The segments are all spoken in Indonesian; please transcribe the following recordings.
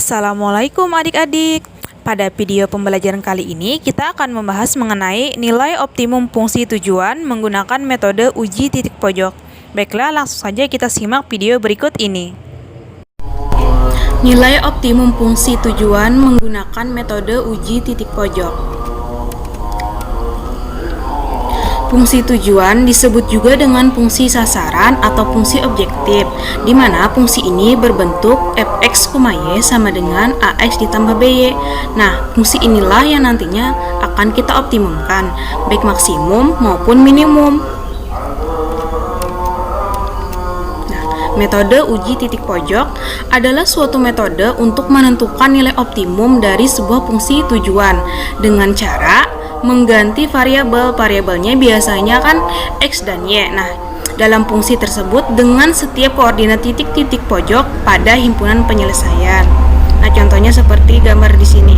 Assalamualaikum adik-adik. Pada video pembelajaran kali ini kita akan membahas mengenai nilai optimum fungsi tujuan menggunakan metode uji titik pojok. Baiklah, langsung saja kita simak video berikut ini. Nilai optimum fungsi tujuan menggunakan metode uji titik pojok. Fungsi tujuan disebut juga dengan fungsi sasaran atau fungsi objektif, di mana fungsi ini berbentuk fx, y sama dengan ax ditambah by. Nah, fungsi inilah yang nantinya akan kita optimumkan, baik maksimum maupun minimum. Nah, metode uji titik pojok adalah suatu metode untuk menentukan nilai optimum dari sebuah fungsi tujuan dengan cara mengganti variabelnya biasanya kan x dan y. Nah, dalam fungsi tersebut dengan setiap koordinat titik-titik pojok pada himpunan penyelesaian. Nah, contohnya seperti gambar di sini.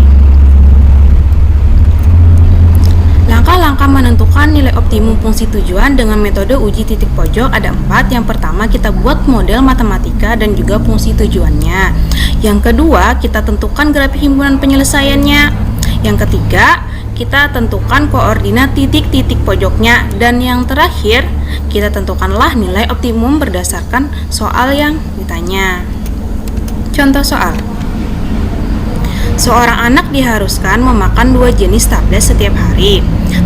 Langkah-langkah menentukan nilai optimum fungsi tujuan dengan metode uji titik pojok ada 4. Yang pertama, kita buat model matematika dan juga fungsi tujuannya. Yang kedua, kita tentukan grafik himpunan penyelesaiannya. Yang ketiga, kita tentukan koordinat titik-titik pojoknya. Dan yang terakhir, kita tentukanlah nilai optimum berdasarkan soal yang ditanya. Contoh soal. Seorang anak diharuskan memakan 2 jenis tablet setiap hari.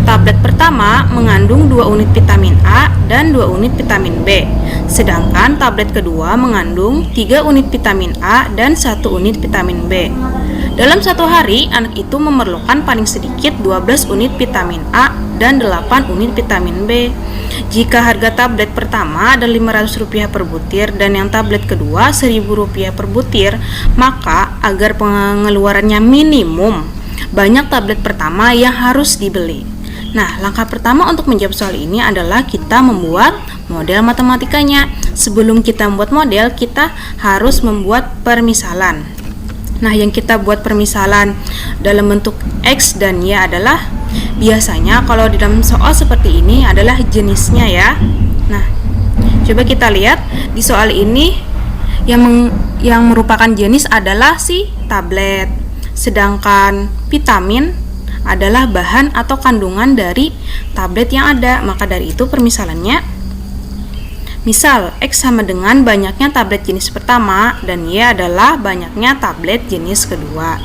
Tablet pertama mengandung 2 unit vitamin A dan 2 unit vitamin B. Sedangkan tablet kedua mengandung 3 unit vitamin A dan 1 unit vitamin B. Dalam satu hari, anak itu memerlukan paling sedikit 12 unit vitamin A dan 8 unit vitamin B. Jika harga tablet pertama ada Rp500 per butir dan yang tablet kedua Rp1.000 per butir, maka agar pengeluarannya minimum, banyak tablet pertama yang harus dibeli. Nah, langkah pertama untuk menjawab soal ini adalah kita membuat model matematikanya. Sebelum kita membuat model, kita harus membuat permisalan. Nah, yang kita buat permisalan dalam bentuk X dan Y adalah biasanya kalau di dalam soal seperti ini adalah jenisnya ya. Nah, coba kita lihat di soal ini yang merupakan jenis adalah si tablet. Sedangkan vitamin adalah bahan atau kandungan dari tablet yang ada. Maka dari itu permisalannya, misal, X sama dengan banyaknya tablet jenis pertama dan Y adalah banyaknya tablet jenis kedua.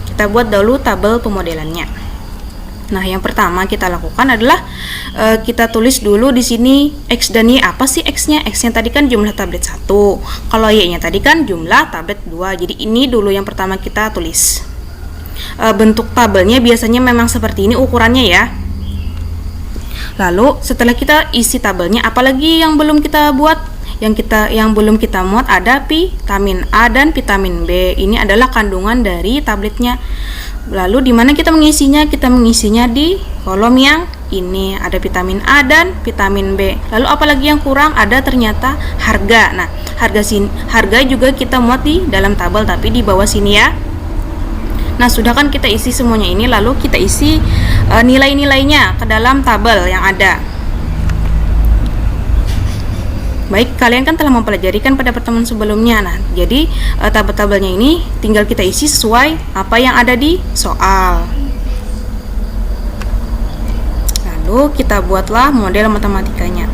Kita buat dulu tabel pemodelannya. Nah, yang pertama kita lakukan adalah kita tulis dulu di sini X dan Y. Apa sih X-nya? X-nya tadi kan jumlah tablet 1. Kalau Y-nya tadi kan jumlah tablet 2. Jadi ini dulu yang pertama kita tulis. Bentuk tabelnya biasanya memang seperti ini ukurannya ya. Lalu setelah kita isi tabelnya, apalagi yang belum kita buat? Yang belum kita muat ada vitamin A dan vitamin B. Ini adalah kandungan dari tabletnya. Lalu di mana kita mengisinya? Kita mengisinya di kolom yang ini. Ada vitamin A dan vitamin B. Lalu apalagi yang kurang? Ada ternyata harga. Nah, harga juga kita muat di dalam tabel tapi di bawah sini ya. Nah, sudah kan kita isi semuanya ini, lalu kita isi nilai-nilainya ke dalam tabel yang ada. Baik, kalian kan telah mempelajari kan pada pertemuan sebelumnya. Nah, jadi tabel-tabelnya ini tinggal kita isi sesuai apa yang ada di soal. Lalu kita buatlah model matematikanya.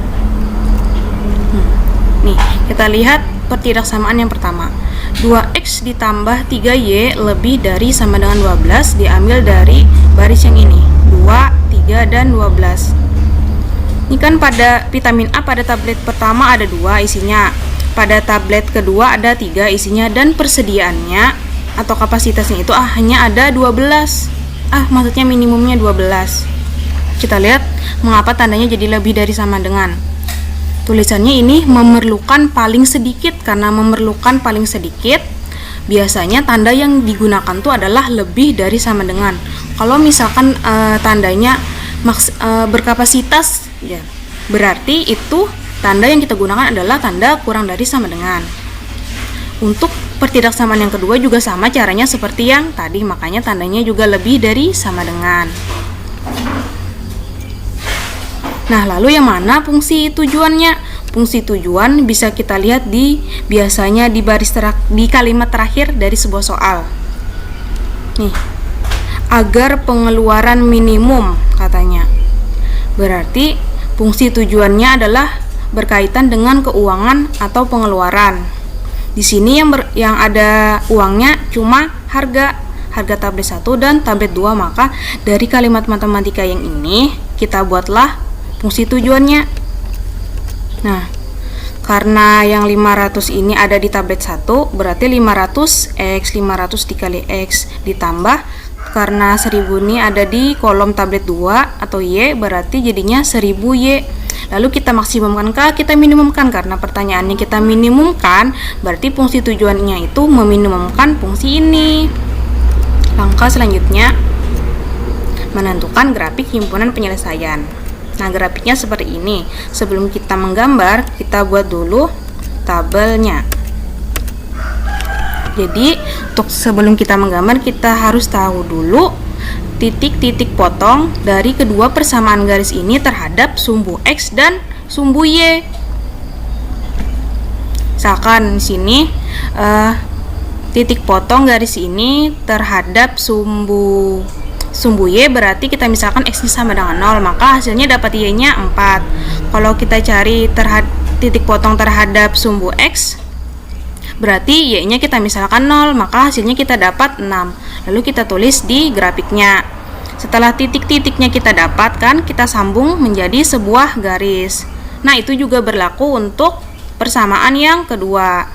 Nih, kita lihat pertidaksamaan yang pertama. 2x ditambah 3y lebih dari sama dengan 12 diambil dari baris yang ini 2, 3, dan 12. Ini kan pada vitamin A pada tablet pertama ada 2 isinya, pada tablet kedua ada 3 isinya, dan persediaannya atau kapasitasnya itu hanya ada 12. Maksudnya minimumnya 12. Kita lihat mengapa tandanya jadi lebih dari sama dengan. Tulisannya ini memerlukan paling sedikit. Karena memerlukan paling sedikit, biasanya tanda yang digunakan tuh adalah lebih dari sama dengan. Kalau misalkan tandanya berkapasitas, ya berarti itu tanda yang kita gunakan adalah tanda kurang dari sama dengan. Untuk pertidaksamaan yang kedua juga sama caranya seperti yang tadi, makanya tandanya juga lebih dari sama dengan. Nah, lalu yang mana fungsi tujuannya? fungsi tujuan bisa kita lihat biasanya di di kalimat terakhir dari sebuah soal. Nih, agar pengeluaran minimum katanya. Berarti fungsi tujuannya adalah berkaitan dengan keuangan atau pengeluaran. Di sini yang ada uangnya cuma harga tablet 1 dan tablet 2, maka dari kalimat matematika yang ini kita buatlah fungsi tujuannya. Nah, karena yang 500 ini ada di tablet 1, berarti 500 dikali X ditambah, karena 1000 ini ada di kolom tablet 2 atau Y, berarti jadinya 1000 Y. Lalu kita maksimumkan kah? Kita minimumkan, karena pertanyaannya kita minimumkan, berarti fungsi tujuannya itu meminimumkan fungsi ini. Langkah selanjutnya, menentukan grafik himpunan penyelesaian. Nah, grafiknya seperti ini. Sebelum kita menggambar, kita buat dulu tabelnya. Jadi, sebelum kita menggambar, kita harus tahu dulu titik-titik potong dari kedua persamaan garis ini terhadap sumbu X dan sumbu Y. Misalkan di sini titik potong garis ini terhadap sumbu Y, berarti kita misalkan X-nya sama dengan 0, maka hasilnya dapat Y-nya 4. Kalau kita cari titik potong terhadap sumbu X, berarti Y-nya kita misalkan 0, maka hasilnya kita dapat 6. Lalu kita tulis di grafiknya. Setelah titik-titiknya kita dapatkan, kita sambung menjadi sebuah garis. Nah, itu juga berlaku untuk persamaan yang kedua.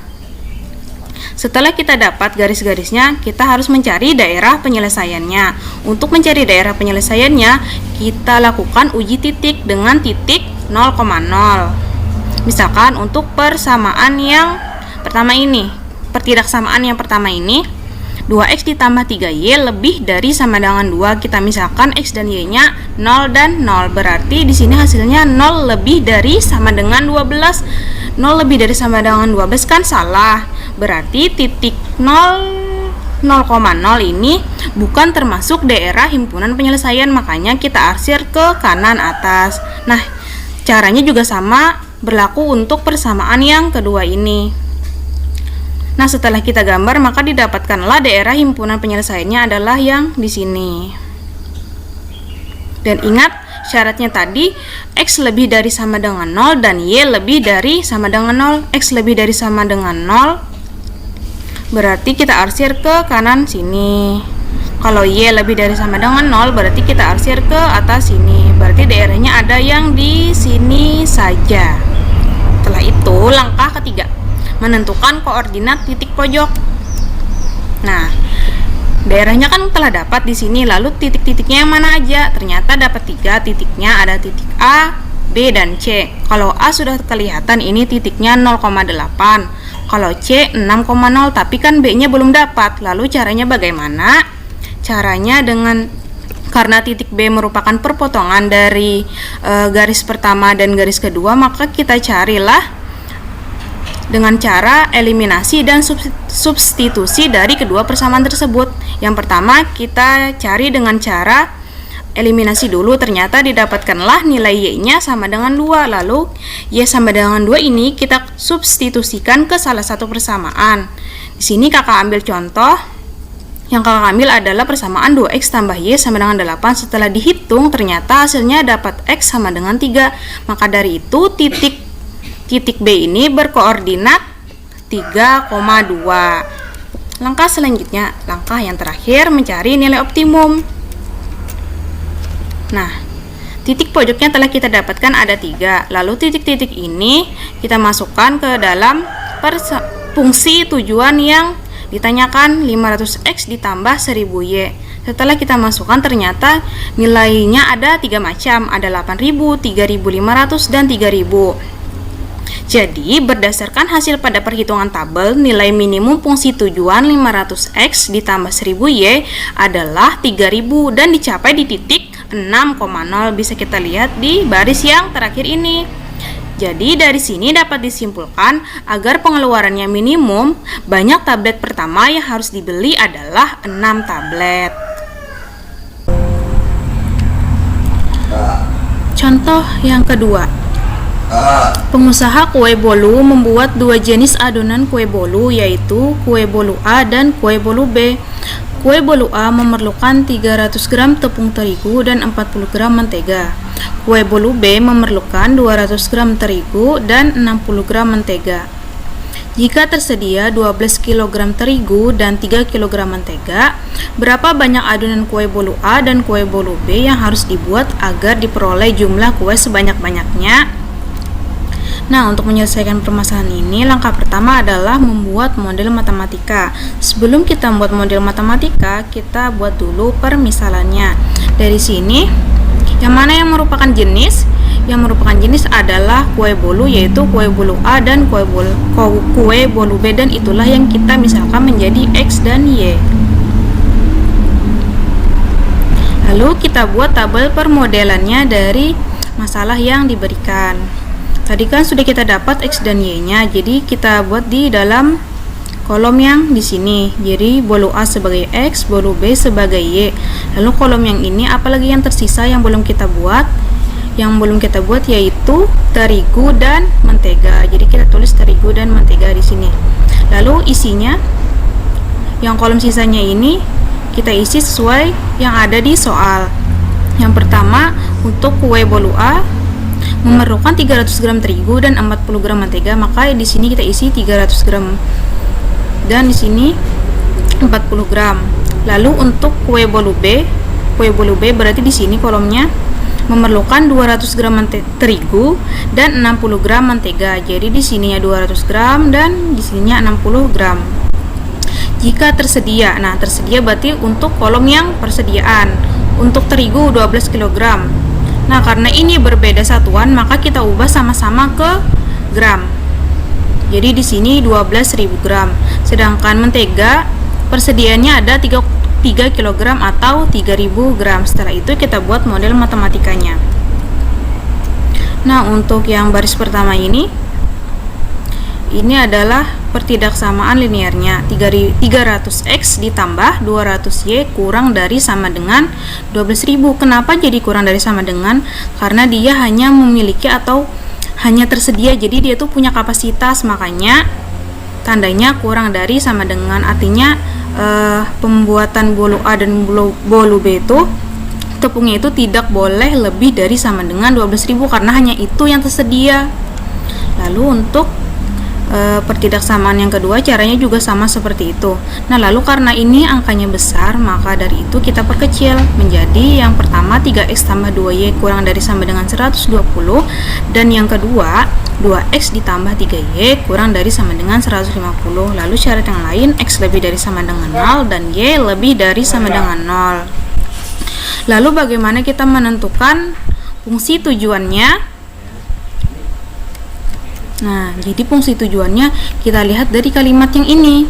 Setelah kita dapat garis-garisnya, kita harus mencari daerah penyelesaiannya. Untuk mencari daerah penyelesaiannya, kita lakukan uji titik dengan titik 0,0. Misalkan untuk persamaan yang pertama ini, pertidaksamaan yang pertama ini, 2X ditambah 3Y lebih dari sama dengan 2. Kita misalkan X dan Y-nya 0 dan 0. Berarti di sini hasilnya 0 lebih dari sama dengan 12. 0 lebih dari sama dengan 12 kan salah. Berarti titik 0,0 ini bukan termasuk daerah himpunan penyelesaian, makanya kita arsir ke kanan atas. Nah, caranya juga sama berlaku untuk persamaan yang kedua ini. Nah, setelah kita gambar, maka didapatkanlah daerah himpunan penyelesaiannya adalah yang di sini. Dan ingat, syaratnya tadi X lebih dari sama dengan 0 dan Y lebih dari sama dengan 0. X lebih dari sama dengan 0, berarti kita arsir ke kanan sini. Kalau Y lebih dari sama dengan 0, berarti kita arsir ke atas sini. Berarti daerahnya ada yang di sini saja. Setelah itu, langkah ketiga, menentukan koordinat titik pojok. Nah, daerahnya kan telah dapat di sini, lalu titik-titiknya yang mana aja? Ternyata dapat 3 titiknya, ada titik A, B, dan C. Kalau A sudah kelihatan, ini titiknya 0,8. Kalau C 6,0, tapi kan B-nya belum dapat. Lalu caranya bagaimana? Caranya karena titik B merupakan perpotongan dari garis pertama dan garis kedua, maka kita carilah dengan cara eliminasi dan substitusi dari kedua persamaan tersebut. Yang pertama, kita cari dengan cara eliminasi dulu. Ternyata didapatkanlah nilai Y-nya sama dengan 2. Lalu Y sama dengan 2 ini kita substitusikan ke salah satu persamaan. Di sini kakak ambil contoh. Yang kakak ambil adalah persamaan 2X tambah Y sama dengan 8. Setelah dihitung, ternyata hasilnya dapat X sama dengan 3. Maka dari itu titik B ini berkoordinat 3,2. Langkah selanjutnya, langkah yang terakhir, mencari nilai optimum. Nah, titik pojoknya telah kita dapatkan ada 3. Lalu titik-titik ini kita masukkan ke dalam fungsi tujuan yang ditanyakan, 500X ditambah 1000Y. Setelah kita masukkan, ternyata nilainya ada 3 macam, ada 8.000, 3.500, dan 3.000. Jadi, berdasarkan hasil pada perhitungan tabel, nilai minimum fungsi tujuan 500X ditambah 1000Y adalah 3000 dan dicapai di titik 6,0. Bisa kita lihat di baris yang terakhir ini. Jadi, dari sini dapat disimpulkan agar pengeluarannya minimum, banyak tablet pertama yang harus dibeli adalah 6 tablet. Contoh yang kedua. Pengusaha kue bolu membuat dua jenis adonan kue bolu, yaitu kue bolu A dan kue bolu B. Kue bolu A memerlukan 300 gram tepung terigu dan 40 gram mentega. Kue bolu B memerlukan 200 gram terigu dan 60 gram mentega. Jika tersedia 12 kg terigu dan 3 kg mentega, berapa banyak adonan kue bolu A dan kue bolu B yang harus dibuat agar diperoleh jumlah kue sebanyak-banyaknya? Nah, untuk menyelesaikan permasalahan ini, langkah pertama adalah membuat model matematika. Sebelum kita membuat model matematika, kita buat dulu permisalannya. Dari sini, yang mana yang merupakan jenis? Yang merupakan jenis adalah kue bolu, yaitu kue bolu A dan kue bolu B, dan itulah yang kita misalkan menjadi X dan Y. Lalu kita buat tabel permodelannya dari masalah yang diberikan. Tadi kan sudah kita dapat X dan Y-nya, jadi kita buat di dalam kolom yang di sini. Jadi bolu A sebagai X, bolu B sebagai Y. Lalu kolom yang ini apalagi yang tersisa yang belum kita buat? Yang belum kita buat yaitu terigu dan mentega. Jadi kita tulis terigu dan mentega di sini. Lalu isinya, yang kolom sisanya ini kita isi sesuai yang ada di soal. Yang pertama, untuk kue bolu A memerlukan 300 gram terigu dan 40 gram mentega, maka di sini kita isi 300 gram dan di sini 40 gram. Lalu untuk kue bolu B berarti di sini kolomnya memerlukan 200 gram terigu dan 60 gram mentega. Jadi di sininya 200 gram dan di sininya 60 gram. Jika tersedia, nah tersedia berarti untuk kolom yang persediaan. Untuk terigu 12 kg. Nah, karena ini berbeda satuan, maka kita ubah sama-sama ke gram. Jadi di sini 12.000 gram. Sedangkan mentega persediaannya ada 3 kg atau 3000 gram. Setelah itu kita buat model matematikanya. Nah, untuk yang baris pertama ini adalah pertidaksamaan linearnya. 300x ditambah 200y kurang dari sama dengan 12.000. Kenapa jadi kurang dari sama dengan? Karena dia hanya memiliki atau hanya tersedia, jadi dia tuh punya kapasitas, makanya tandanya kurang dari sama dengan. Artinya pembuatan bolu A dan bolu B itu tepungnya itu tidak boleh lebih dari sama dengan 12.000 karena hanya itu yang tersedia. Lalu untuk pertidaksamaan yang kedua caranya juga sama seperti itu. Nah, lalu karena ini angkanya besar, maka dari itu kita perkecil menjadi yang pertama 3x tambah 2y kurang dari sama dengan 120, dan yang kedua 2x ditambah 3y kurang dari sama dengan 150. Lalu syarat yang lain, x lebih dari sama dengan 0 dan y lebih dari sama dengan 0. Lalu bagaimana kita menentukan fungsi tujuannya? Nah, jadi fungsi tujuannya kita lihat dari kalimat yang ini.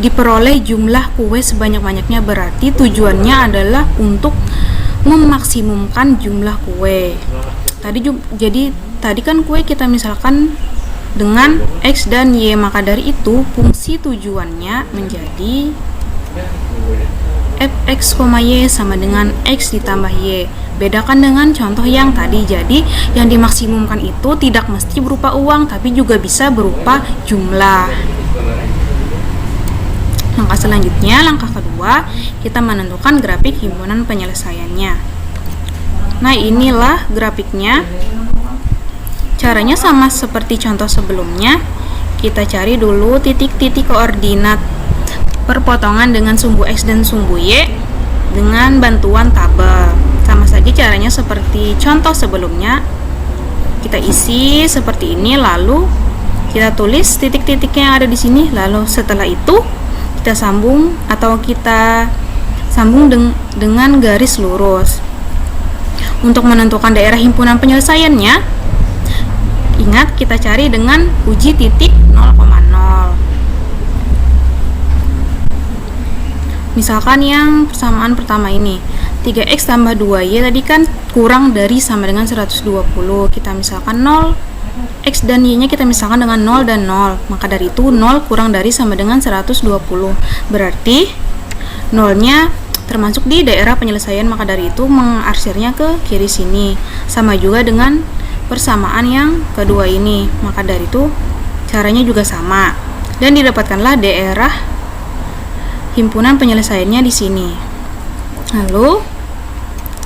Diperoleh jumlah kue sebanyak-banyaknya, berarti tujuannya adalah untuk memaksimumkan jumlah kue. Tadi kan kue kita misalkan dengan X dan Y, maka dari itu fungsi tujuannya menjadi fx, y sama dengan x ditambah y. Bedakan dengan contoh yang tadi. Jadi yang dimaksimumkan itu tidak mesti berupa uang, tapi juga bisa berupa jumlah. Langkah selanjutnya, langkah kedua, kita menentukan grafik himpunan penyelesaiannya. Nah, inilah grafiknya. Caranya sama seperti contoh sebelumnya. Kita cari dulu titik-titik koordinat perpotongan dengan sumbu X dan sumbu Y dengan bantuan tabel. Sama saja caranya seperti contoh sebelumnya. Kita isi seperti ini, lalu kita tulis titik-titiknya yang ada di sini. Lalu setelah itu kita sambung dengan garis lurus. Untuk menentukan daerah himpunan penyelesaiannya, ingat kita cari dengan uji titik 0,0. Misalkan yang persamaan pertama ini 3x tambah 2y tadi kan kurang dari sama dengan 120. Kita misalkan 0, x dan y nya kita misalkan dengan 0 dan 0. Maka dari itu 0 kurang dari sama dengan 120. Berarti 0 nya termasuk di daerah penyelesaian, maka dari itu mengarsirnya ke kiri sini. Sama juga dengan persamaan yang kedua ini. Maka dari itu caranya juga sama. Dan didapatkanlah daerah himpunan penyelesaiannya di sini. Lalu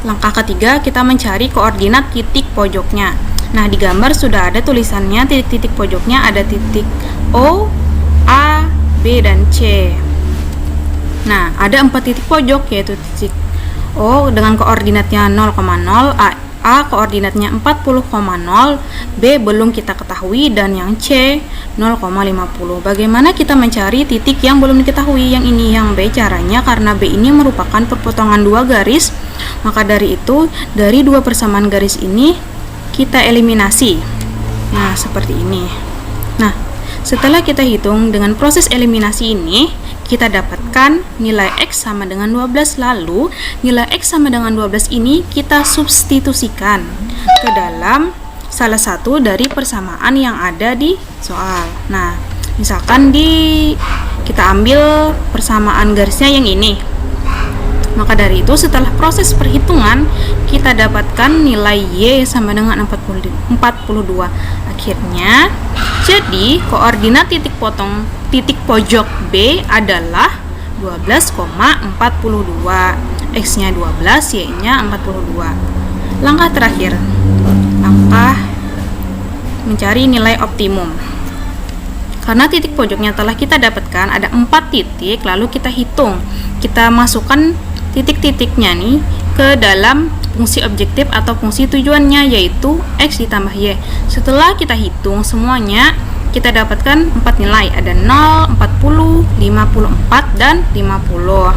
langkah ketiga, kita mencari koordinat titik pojoknya. Nah, di gambar sudah ada tulisannya, titik-titik pojoknya ada titik O, A, B, dan C. Nah, ada 4 titik pojok, yaitu titik O dengan koordinatnya 0,0, A koordinatnya 40,0, B belum kita ketahui, dan yang C 0,50. Bagaimana kita mencari titik yang belum diketahui? Yang ini, yang B. Caranya, karena B ini merupakan perpotongan 2 garis, maka dari itu dari 2 persamaan garis ini kita eliminasi. Nah, seperti ini. Nah, setelah kita hitung dengan proses eliminasi ini, kita dapatkan nilai X sama dengan 12. Lalu nilai X sama dengan 12 ini kita substitusikan ke dalam salah satu dari persamaan yang ada di soal. Nah, misalkan kita ambil persamaan garisnya yang ini. Maka dari itu setelah proses perhitungan kita dapatkan nilai Y sama dengan 42. Akhirnya jadi koordinat titik pojok B adalah 12,42. X-nya 12, Y-nya 42. Langkah terakhir, langkah mencari nilai optimum. Karena titik pojoknya telah kita dapatkan ada 4 titik, lalu kita hitung. Kita masukkan titik-titiknya nih ke dalam fungsi objektif atau fungsi tujuannya, yaitu X ditambah Y. Setelah kita hitung semuanya, kita dapatkan 4 nilai, ada 0, 40, 54, dan 50.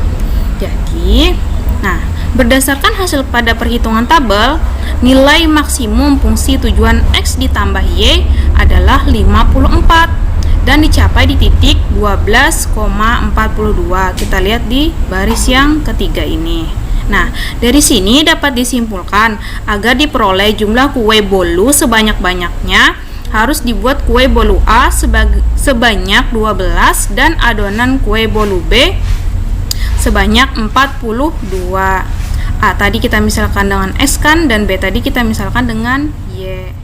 Jadi, nah, berdasarkan hasil pada perhitungan tabel, nilai maksimum fungsi tujuan X ditambah Y adalah 54 dan dicapai di titik 12,42. Kita lihat di baris yang ketiga ini. Nah, dari sini dapat disimpulkan agar diperoleh jumlah kue bolu sebanyak-banyaknya harus dibuat kue bolu A sebanyak 12 dan adonan kue bolu B sebanyak 42. A tadi kita misalkan dengan X kan, dan B tadi kita misalkan dengan Y.